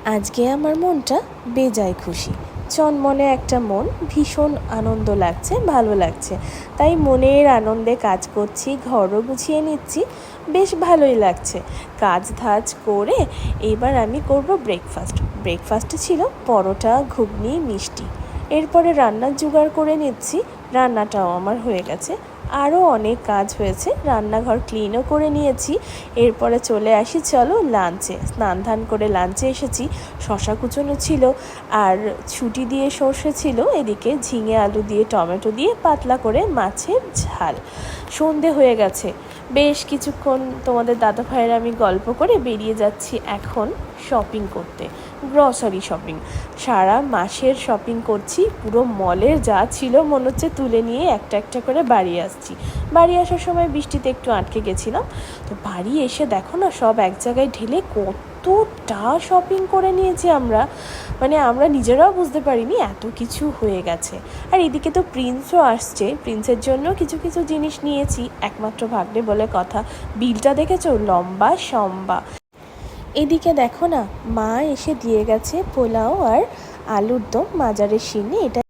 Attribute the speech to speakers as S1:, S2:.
S1: আজকে আমার মনটা বেজায় খুশি, চনমনে একটা মন, ভীষণ আনন্দ লাগছে, ভালো লাগছে। তাই মনের আনন্দে কাজ করছি, ঘরও গুছিয়ে নিচ্ছি, বেশ ভালোই লাগছে। কাজ ধাজ করে এবার আমি করব ব্রেকফাস্টে ছিল পরোটা, ঘুগনি, মিষ্টি। এরপরে রান্নার জোগাড় করে নিচ্ছি, রান্নাটাও আমার হয়ে গেছে। আরও অনেক কাজ হয়েছে, রান্নাঘর ক্লিনও করে নিয়েছি। এরপরে চলে আসি চলো লাঞ্চে। স্নান ধান করে লাঞ্চে এসেছি। শশা কুচোনো ছিল, আর ছুটি দিয়ে সর্ষে ছিল, এদিকে ঝিঙে আলু দিয়ে টমেটো দিয়ে পাতলা করে মাছের ঝাল। সন্ধে হয়ে গেছে, বেশ কিছুক্ষণ তোমাদের দাদা ভাইয়ের আমি গল্প করে বেরিয়ে যাচ্ছি এখন শপিং করতে। গ্রসারি শপিং, সারা মাসের শপিং করছি। পুরো মলের যা ছিল মনে হচ্ছে তুলে নিয়ে একটা একটা করে বাড়ি আসছি। বাড়ি আসার সময় বৃষ্টিতে একটু আটকে গেছিলাম, তো বাড়ি এসে দেখো না সব এক জায়গায় ঢেলে কতটা শপিং করে নিয়েছি আমরা, মানে আমরা নিজেরাও বুঝতে পারিনি এত কিছু হয়ে গেছে। আর এদিকে তো প্রিন্সও আসছে, প্রিন্সের জন্য কিছু কিছু জিনিস নিয়েছি, একমাত্র ভাগ্নে বলে কথা। বিলটা দেখেছো, লম্বা সম্বা। এদিকে দেখো না, মা এসে দিয়ে গেছে পোলাও আর আলুর দম মাজারের সিন্নি। এটা